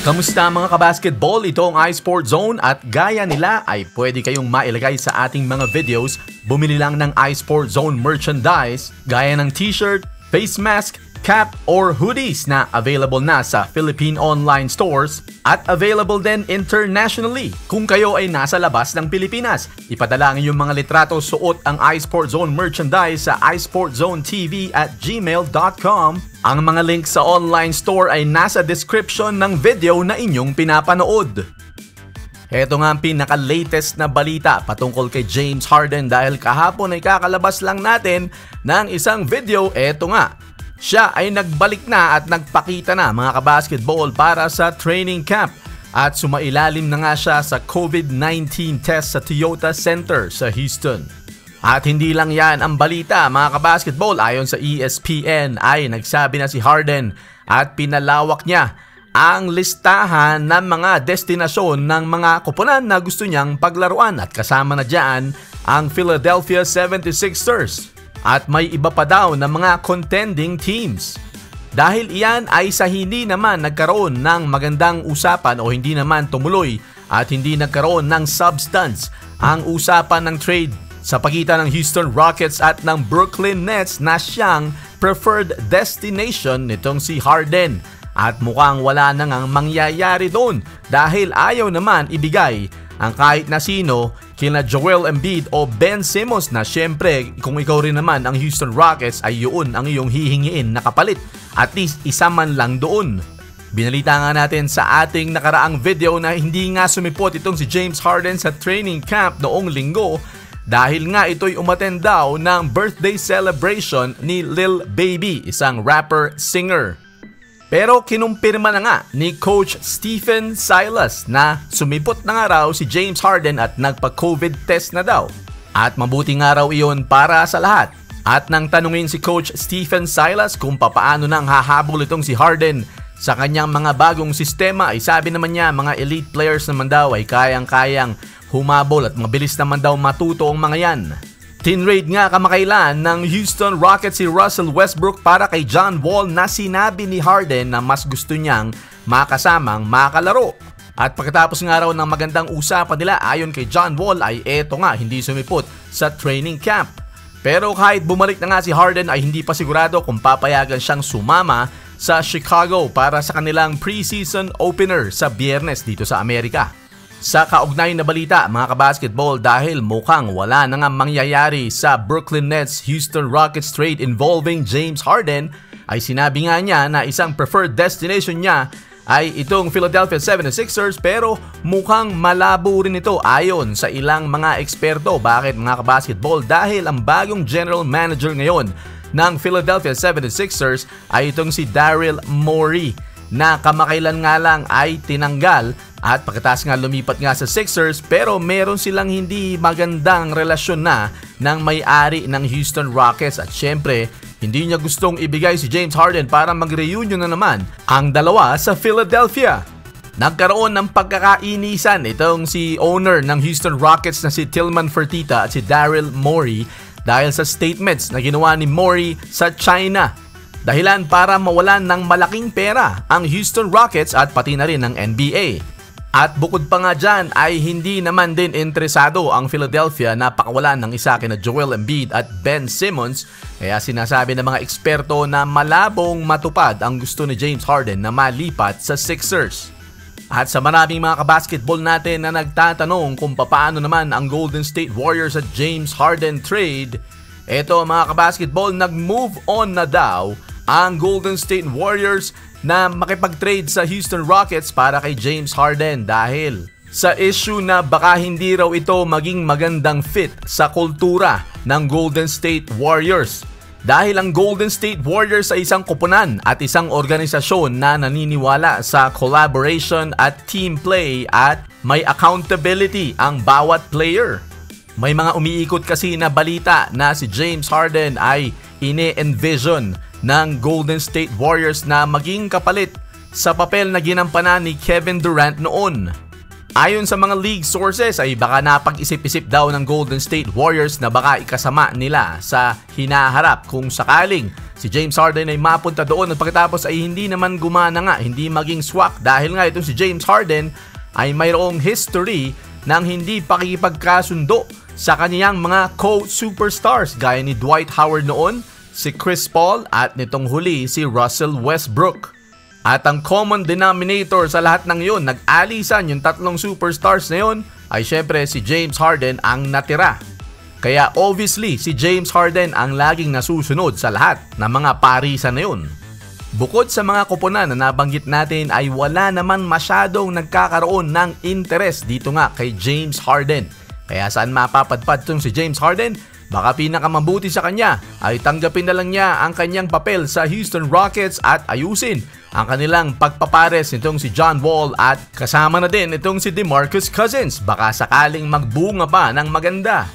Kamusta mga kabasketball? Ito ang iSport Zone at gaya nila ay pwede kayong mailagay sa ating mga videos. Bumili lang ng iSport Zone merchandise gaya ng t-shirt, face mask, cap, or hoodies na available na sa Philippine online stores at available din internationally kung kayo ay nasa labas ng Pilipinas. Ipadala ang iyong mga litrato, suot ang iSport Zone merchandise sa isportzonetv@gmail.com. Ang mga link sa online store ay nasa description ng video na inyong pinapanood. Ito nga ang pinaka-latest na balita patungkol kay James Harden dahil kahapon ay kakalabas lang natin ng isang video. Ito nga, siya ay nagbalik na at nagpakita na mga kabasketball para sa training camp at sumailalim na nga siya sa COVID-19 test sa Toyota Center sa Houston. At hindi lang yan ang balita mga kabasketball, ayon sa ESPN ay nagsabi na si Harden at pinalawak niya ang listahan ng mga destinasyon ng mga koponan na gusto niyang paglaruan at kasama na dyan ang Philadelphia 76ers at may iba pa daw na mga contending teams. Dahil iyan ay sa hindi naman nagkaroon ng magandang usapan o hindi naman tumuloy at hindi nagkaroon ng substance ang usapan ng trade sa pagitan ng Houston Rockets at ng Brooklyn Nets na siyang preferred destination nitong si Harden. At mukhang wala na ngang mangyayari doon dahil ayaw naman ibigay ang kahit na sino kina Joel Embiid o Ben Simmons na syempre kung ikaw rin naman ang Houston Rockets ay yun ang iyong hihingiin na kapalit. At least isa man lang doon. Binalita nga natin sa ating nakaraang video na hindi nga sumipot itong si James Harden sa training camp noong linggo dahil nga ito'y umattend daw ng birthday celebration ni Lil Baby, isang rapper-singer. Pero kinumpirma na nga ni Coach Stephen Silas na sumipot na nga raw si James Harden at nagpa-COVID test na daw. At mabuti nga raw iyon para sa lahat. At nang tanungin si Coach Stephen Silas kung papaano nang hahabol itong si Harden sa kanyang mga bagong sistema ay sabi naman niya mga elite players naman daw ay kayang-kayang humabol at mabilis naman daw matuto ang mga yan. Tinrade nga kamakailan ng Houston Rockets si Russell Westbrook para kay John Wall na sinabi ni Harden na mas gusto niyang makasamang makalaro. At pagkatapos nga raw ng magandang usapan nila ayon kay John Wall ay eto nga hindi sumipot sa training camp. Pero kahit bumalik na nga si Harden ay hindi pa sigurado kung papayagan siyang sumama sa Chicago para sa kanilang preseason opener sa Biyernes dito sa Amerika. Sa kaugnay na balita mga kabasketball dahil mukhang wala na nga mangyayari sa Brooklyn Nets Houston Rockets trade involving James Harden ay sinabi nga niya na isang preferred destination niya ay itong Philadelphia 76ers pero mukhang malabo rin ito ayon sa ilang mga eksperto. Bakit mga kabasketball? Dahil ang bagong general manager ngayon ng Philadelphia 76ers ay itong si Daryl Morey na kamakailan nga lang ay tinanggal at pagkatapos nga lumipat nga sa Sixers pero meron silang hindi magandang relasyon na ng may-ari ng Houston Rockets at syempre hindi niya gustong ibigay si James Harden para mag-reunion na naman ang dalawa sa Philadelphia. Nagkaroon ng pagkakainisan itong si owner ng Houston Rockets na si Tillman Fertitta at si Daryl Morey dahil sa statements na ginawa ni Morey sa China. Dahilan para mawalan ng malaking pera ang Houston Rockets at pati na rin ng NBA. At bukod pa nga dyan ay hindi naman din interesado ang Philadelphia na pakawalan ng isa kina Joel Embiid at Ben Simmons. Kaya sinasabi ng mga eksperto na malabong matupad ang gusto ni James Harden na malipat sa Sixers. At sa maraming mga kabasketball natin na nagtatanong kung paano naman ang Golden State Warriors at James Harden trade, eto mga kabasketball nag-move on na daw ang Golden State Warriors na makipag-trade sa Houston Rockets para kay James Harden dahil sa issue na baka hindi raw ito maging magandang fit sa kultura ng Golden State Warriors. Dahil ang Golden State Warriors ay isang koponan at isang organisasyon na naniniwala sa collaboration at team play at may accountability ang bawat player. May mga umiikot kasi na balita na si James Harden ay ine-envision ng Golden State Warriors na maging kapalit sa papel na ginampanan ni Kevin Durant noon. Ayon sa mga league sources ay baka napag-isip-isip daw ng Golden State Warriors na baka ikasama nila sa hinaharap kung sakaling si James Harden ay mapunta doon at pagkatapos ay hindi naman gumana nga, hindi maging swak dahil nga itong si James Harden ay mayroong history ng hindi pakikipagkasundo sa kaniyang mga co-superstars gaya ni Dwight Howard noon, si Chris Paul at nitong huli si Russell Westbrook. At ang common denominator sa lahat ng yun, nag-alisan yung tatlong superstars na yun, ay syempre si James Harden ang natira. Kaya obviously si James Harden ang laging nasusunod sa lahat ng mga parisan na yun. Bukod sa mga kuponan na nabanggit natin ay wala naman masyadong nagkakaroon ng interest dito nga kay James Harden. Kaya saan mapapadpad itong si James Harden? Baka pinakamabuti sa kanya ay tanggapin na lang niya ang kanyang papel sa Houston Rockets at ayusin ang kanilang pagpapares nitong si John Wall at kasama na din itong si DeMarcus Cousins. Baka sakaling magbunga pa ng maganda.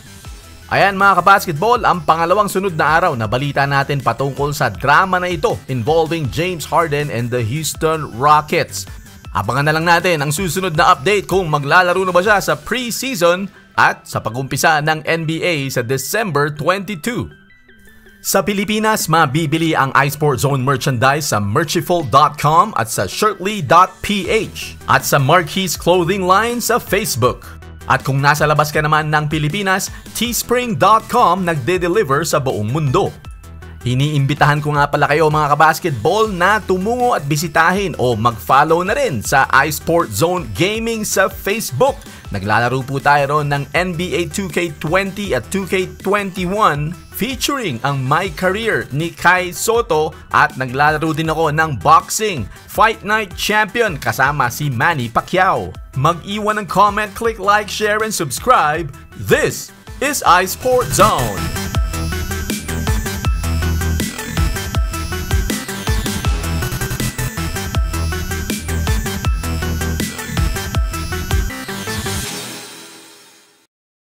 Ayan mga kabasketball, ang pangalawang sunod na araw na balita natin patungkol sa drama na ito involving James Harden and the Houston Rockets. Abangan na lang natin ang susunod na update kung maglalaro na ba siya sa preseason at sa pag-umpisa ng NBA sa December 22. Sa Pilipinas, mabibili ang iSport Zone merchandise sa Merchiful.com at sa Shirtley.ph at sa Marquis Clothing Line sa Facebook. At kung nasa labas ka naman ng Pilipinas, Teespring.com nagde-deliver sa buong mundo. Iniimbitahan ko nga pala kayo mga kabasketball na tumungo at bisitahin o mag-follow na rin sa iSport Zone Gaming sa Facebook. Naglalaro po tayo ron ng NBA 2K20 at 2K21 featuring ang My Career ni Kai Soto at naglalaro din ako ng boxing Fight Night Champion kasama si Manny Pacquiao. Mag-iwan ng comment, click like, share, and subscribe. This is iSport Zone.